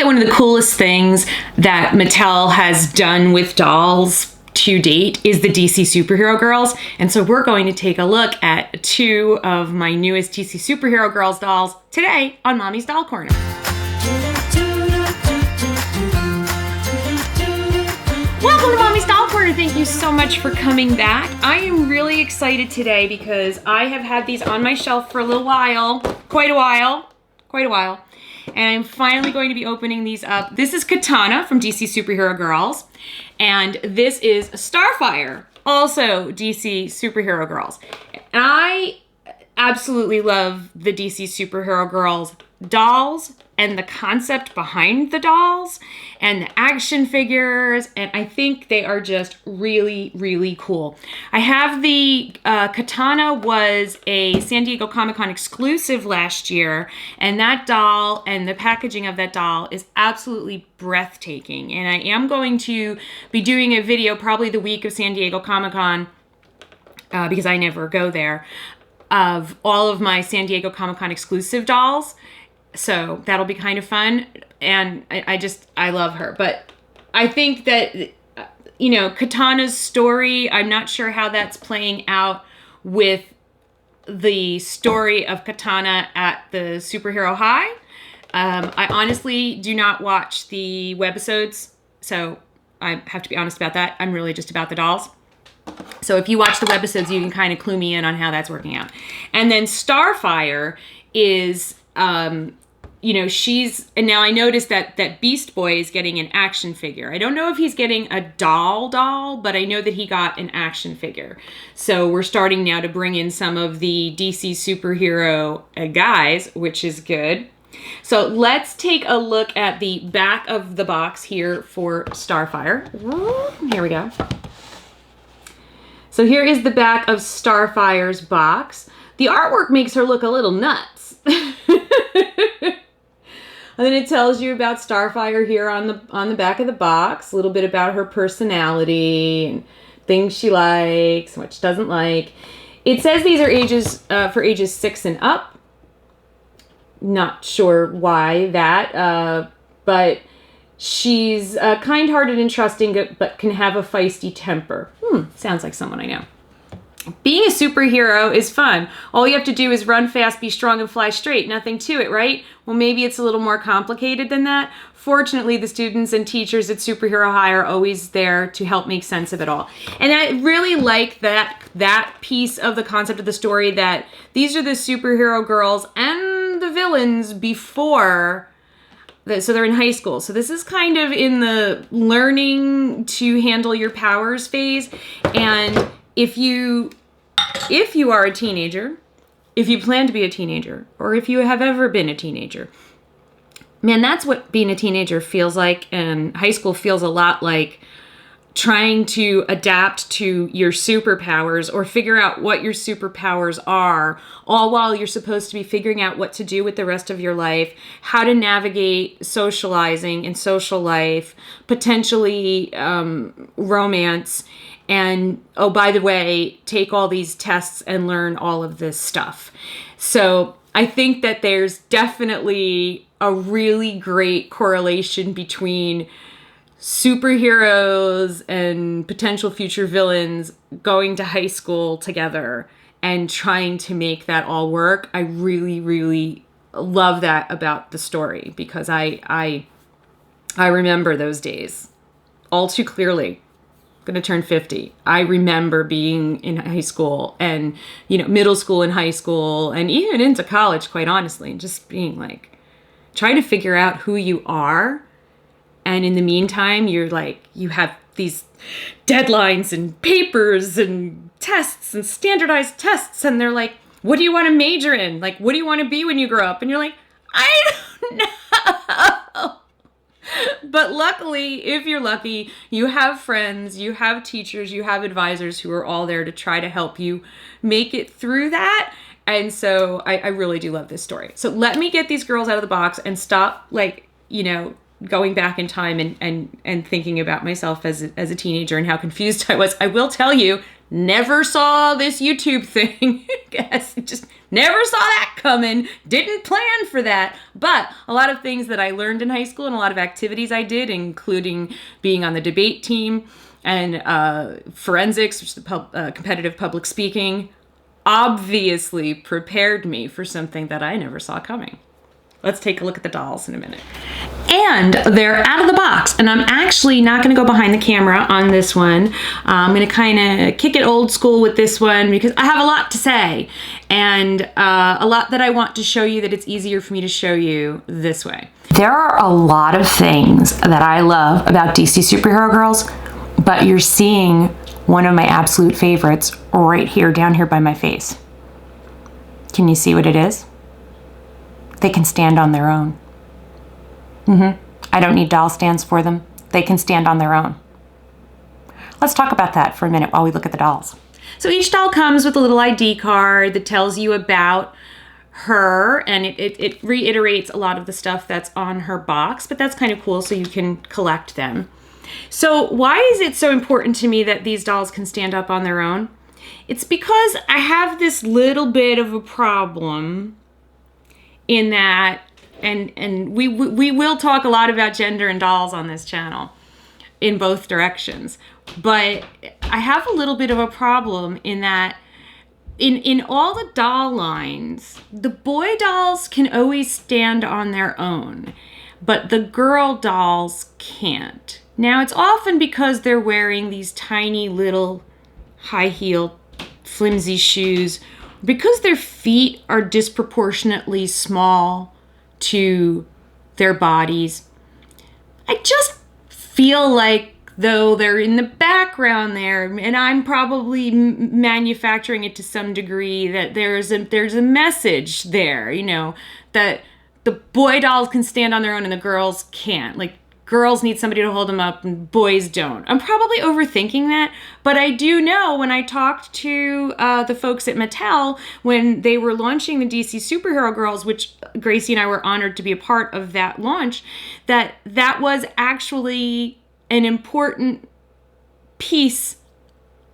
that one of the coolest things that Mattel has done with dolls to date is the DC Superhero Girls. And so we're going to take a look at 2 of my newest DC Superhero Girls dolls today on Mommy's Doll Corner. Welcome to Mommy's Doll Corner. Thank you so much for coming back. I am really excited today because I have had these on my shelf for a little while, quite a while. And I'm finally going to be opening these up. This is Katana from DC Superhero Girls. And this is Starfire, also DC Superhero Girls. And I absolutely love the DC Superhero Girls dolls and the concept behind the dolls and the action figures, and I think they are just really, really cool. I have the Katana was a San Diego Comic-Con exclusive last year, and that doll and the packaging of that doll is absolutely breathtaking. And I am going to be doing a video probably the week of San Diego Comic-Con, because I never go there, of all of my San Diego Comic-Con exclusive dolls. So that'll be kind of fun. And I love her. But I think that, you know, Katana's story, I'm not sure how that's playing out with the story of Katana at the Superhero High. I honestly do not watch the webisodes, so I have to be honest about that. I'm really just about the dolls. So if you watch the webisodes, you can kind of clue me in on how that's working out. And then Starfire is, you know, and now I noticed that Beast Boy is getting an action figure. I don't know if he's getting a doll, but I know that he got an action figure. So we're starting now to bring in some of the DC superhero guys, which is good. So let's take a look at the back of the box here for Starfire. Here we go. So here is the back of Starfire's box. The artwork makes her look a little nuts. And then it tells you about Starfire here on the back of the box, a little bit about her personality and things she likes and what she doesn't like. It says these are ages for ages 6 and up. Not sure why that, but she's kind-hearted and trusting, but can have a feisty temper. Sounds like someone I know. Being a superhero is fun. All you have to do is run fast, be strong, and fly straight. Nothing to it, right? Well, maybe it's a little more complicated than that. Fortunately, the students and teachers at Superhero High are always there to help make sense of it all. And I really like that piece of the concept of the story, that these are the superhero girls and the villains before. So they're in high school. So this is kind of in the learning to handle your powers phase. And if you are a teenager, if you plan to be a teenager, or if you have ever been a teenager, man, that's what being a teenager feels like. And high school feels a lot like trying to adapt to your superpowers or figure out what your superpowers are, all while you're supposed to be figuring out what to do with the rest of your life, how to navigate socializing and social life, potentially romance, and, oh, by the way, take all these tests and learn all of this stuff. So I think that there's definitely a really great correlation between superheroes and potential future villains going to high school together and trying to make that all work. I really, really love that about the story, because I remember those days all too clearly. I'm gonna turn 50. I remember being in high school and, you know, middle school and high school and even into college, quite honestly, and just being like, trying to figure out who you are. And in the meantime, you're like, you have these deadlines and papers and tests and standardized tests. And they're like, what do you want to major in? Like, what do you want to be when you grow up? And you're like, I don't know. But luckily, if you're lucky, you have friends, you have teachers, you have advisors who are all there to try to help you make it through that. And so I really do love this story. So let me get these girls out of the box and stop, like, you know, going back in time and thinking about myself as a teenager and how confused I was. I will tell you, Never saw this YouTube thing. Guess just never saw that coming. Didn't plan for that. But a lot of things that I learned in high school and a lot of activities I did, including being on the debate team and forensics, which is the competitive public speaking, obviously prepared me for something that I never saw coming. Let's take a look at the dolls in a minute. And they're out of the box. And I'm actually not going to go behind the camera on this one. I'm going to kind of kick it old school with this one because I have a lot to say. And a lot that I want to show you that it's easier for me to show you this way. There are a lot of things that I love about DC superhero girls, but you're seeing one of my absolute favorites right here, down here by my face. Can you see what it is? They can stand on their own. I don't need doll stands for them. They can stand on their own. Let's talk about that for a minute while we look at the dolls. So each doll comes with a little ID card that tells you about her, and it reiterates a lot of the stuff that's on her box, but that's kind of cool so you can collect them. So why is it so important to me that these dolls can stand up on their own? It's because I have this little bit of a problem in that, and we will talk a lot about gender and dolls on this channel in both directions, but I have a little bit of a problem in that in all the doll lines, the boy dolls can always stand on their own, but the girl dolls can't. Now, it's often because they're wearing these tiny little high-heeled flimsy shoes, because their feet are disproportionately small to their bodies. I just feel like, though they're in the background there, and I'm probably manufacturing it to some degree, that there's a message there, you know, that the boy dolls can stand on their own and the girls can't. Like, girls need somebody to hold them up and boys don't. I'm probably overthinking that, but I do know when I talked to the folks at Mattel when they were launching the DC Superhero Girls, which Gracie and I were honored to be a part of that launch, that was actually an important piece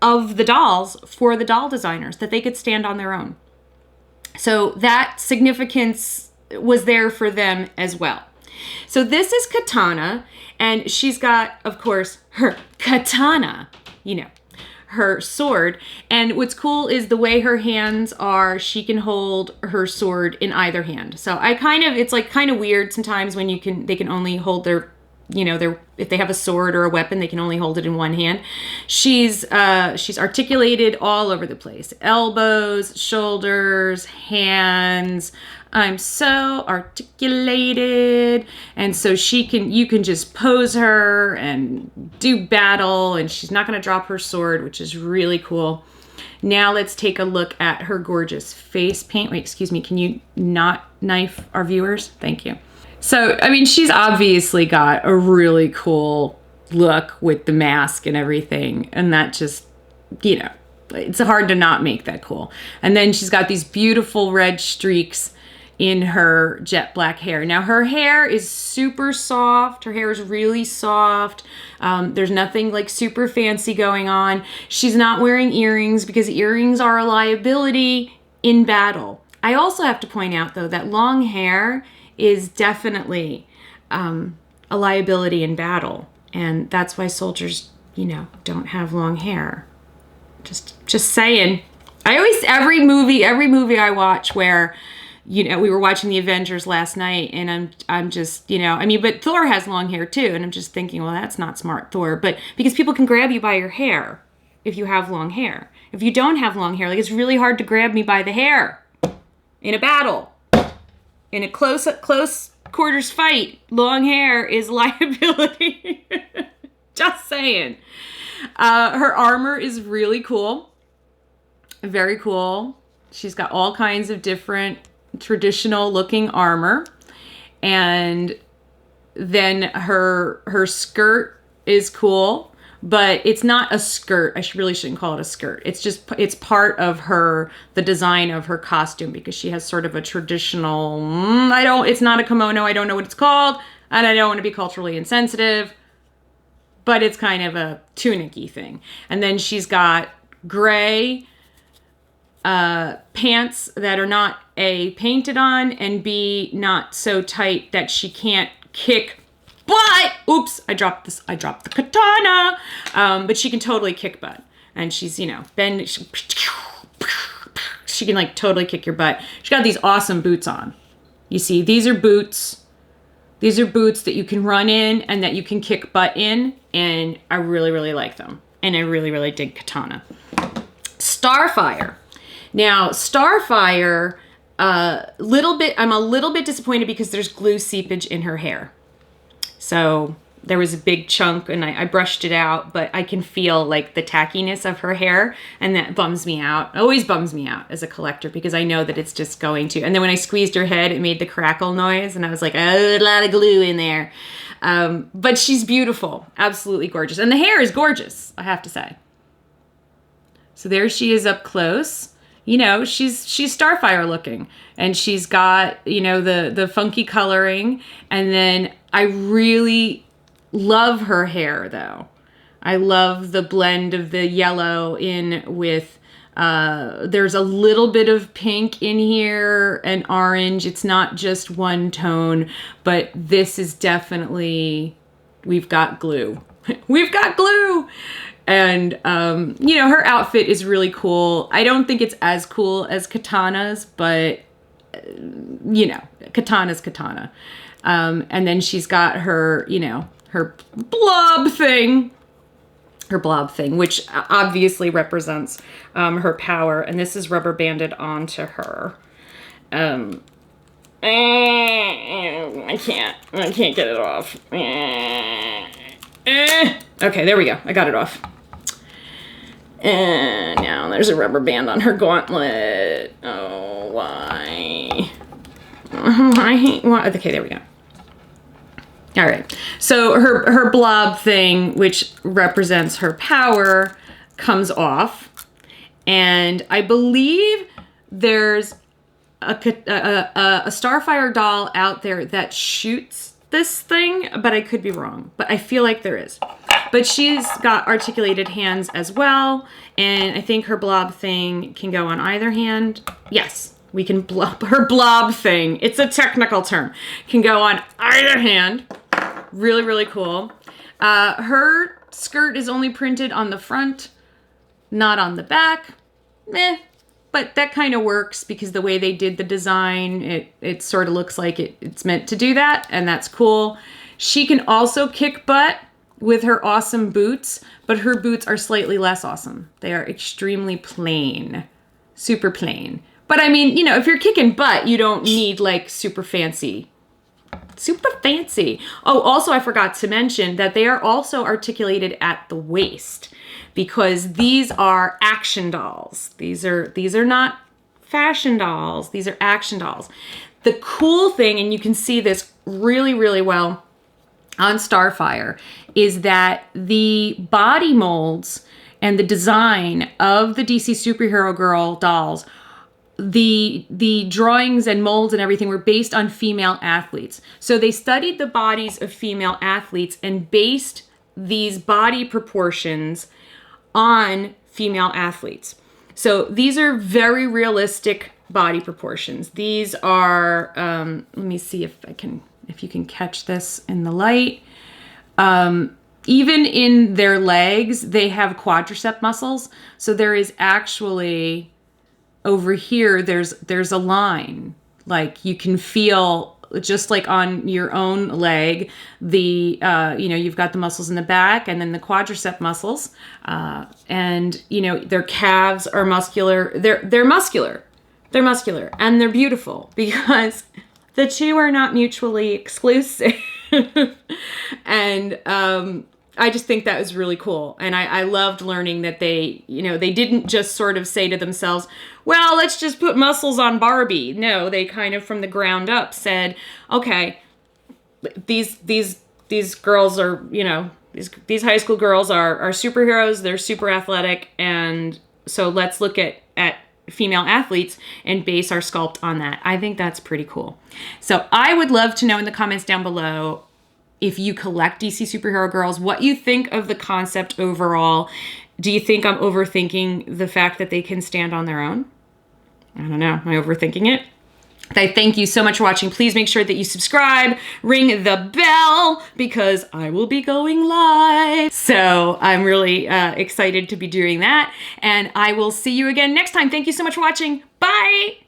of the dolls for the doll designers, that they could stand on their own. So that significance was there for them as well. So this is Katana, and she's got, of course, her katana, you know, her sword. And what's cool is the way her hands are, she can hold her sword in either hand. So it's like kind of weird sometimes when they can only hold their, you know, if they have a sword or a weapon, they can only hold it in one hand. She's articulated all over the place. Elbows, shoulders, hands. I'm so articulated. And so you can just pose her and do battle, and she's not going to drop her sword, which is really cool. Now let's take a look at her gorgeous face paint. Wait, excuse me. Can you not knife our viewers? Thank you. So, I mean, she's obviously got a really cool look with the mask and everything. And that just, you know, it's hard to not make that cool. And then she's got these beautiful red streaks in her jet black hair. Now, her hair is super soft. Her hair is really soft. There's nothing like super fancy going on. She's not wearing earrings because earrings are a liability in battle. I also have to point out, though, that long hair is definitely a liability in battle. And that's why soldiers, you know, don't have long hair. Just saying. Every movie I watch where, you know, we were watching the Avengers last night, and I'm just, you know, I mean, but Thor has long hair too, and I'm just thinking, well, that's not smart, Thor. But because people can grab you by your hair if you have long hair. If you don't have long hair, like, it's really hard to grab me by the hair in a battle. In a close quarters fight, long hair is liability. Just saying. Her armor is really cool. Very cool. She's got all kinds of different traditional looking armor. And then her skirt is cool. But it's not a skirt. I really shouldn't call it a skirt. It's part of the design of her costume, because she has sort of a traditional, it's not a kimono. I don't know what it's called. And I don't want to be culturally insensitive, but it's kind of a tunic-y thing. And then she's got gray pants that are not A, painted on, and B, not so tight that she can't kick butt. Oops, I dropped the katana. But she can totally kick butt. And she's, you know, she can like totally kick your butt. She's got these awesome boots on. You see, these are boots. These are boots that you can run in and that you can kick butt in. And I really, really like them. And I really, really dig Katana. Starfire. Now, Starfire, I'm a little bit disappointed because there's glue seepage in her hair. So there was a big chunk and I brushed it out, but I can feel like the tackiness of her hair, and that bums me out. Always bums me out as a collector because I know that it's just going to. And then when I squeezed her head, it made the crackle noise and I was like, oh, a lot of glue in there. But she's beautiful, absolutely gorgeous. And the hair is gorgeous, I have to say. So there she is up close. You know, she's Starfire looking, and she's got, you know, the funky coloring. And then I really love her hair though. I love the blend of the yellow in with, there's a little bit of pink in here and orange. It's not just one tone, but this is definitely, we've got glue. We've got glue. And, you know, her outfit is really cool. I don't think it's as cool as Katana's, but, you know, Katana's Katana. And then she's got her, you know, her blob thing, which obviously represents her power. And this is rubber banded onto her. I can't get it off. Okay, there we go. I got it off. And now there's a rubber band on her gauntlet. Oh, why? Why? Okay, there we go. All right. So her blob thing, which represents her power, comes off. And I believe there's a Starfire doll out there that shoots this thing, but I could be wrong. But I feel like there is. But she's got articulated hands as well. And I think her blob thing can go on either hand. Yes, we can blob. Her blob thing, it's a technical term, can go on either hand. Really, really cool. Her skirt is only printed on the front, not on the back. But that kind of works because the way they did the design, it sort of looks like it's meant to do that, and that's cool. She can also kick butt with her awesome boots, but her boots are slightly less awesome. They are extremely plain, super plain. But I mean, you know, if you're kicking butt, you don't need like super fancy. Oh, also I forgot to mention that they are also articulated at the waist, because these are action dolls. These are not fashion dolls. These are action dolls. The cool thing, and you can see this really, really well on Starfire, is that the body molds and the design of the DC Superhero Girl dolls, the drawings and molds and everything were based on female athletes. So they studied the bodies of female athletes and based these body proportions on female athletes. So these are very realistic body proportions. These are, let me see if you can catch this in the light. Even in their legs, they have quadricep muscles. So there is actually, over here, there's a line. Like you can feel, just like on your own leg, the, you know, you've got the muscles in the back and then the quadricep muscles. And, you know, their calves are muscular. They're muscular. They're muscular. And they're beautiful because the two are not mutually exclusive. And I just think that was really cool. And I loved learning that they, you know, they didn't just sort of say to themselves, well, let's just put muscles on Barbie. No, they kind of from the ground up said, okay, these girls are, you know, these high school girls are superheroes. They're super athletic. And so let's look at female athletes and base our sculpt on that. I think that's pretty cool. So I would love to know in the comments down below, if you collect DC Superhero Girls, what you think of the concept overall. Do you think I'm overthinking the fact that they can stand on their own? I don't know. Am I overthinking it? I thank you so much for watching. Please make sure that you subscribe, ring the bell, because I will be going live. So I'm really excited to be doing that. And I will see you again next time. Thank you so much for watching. Bye.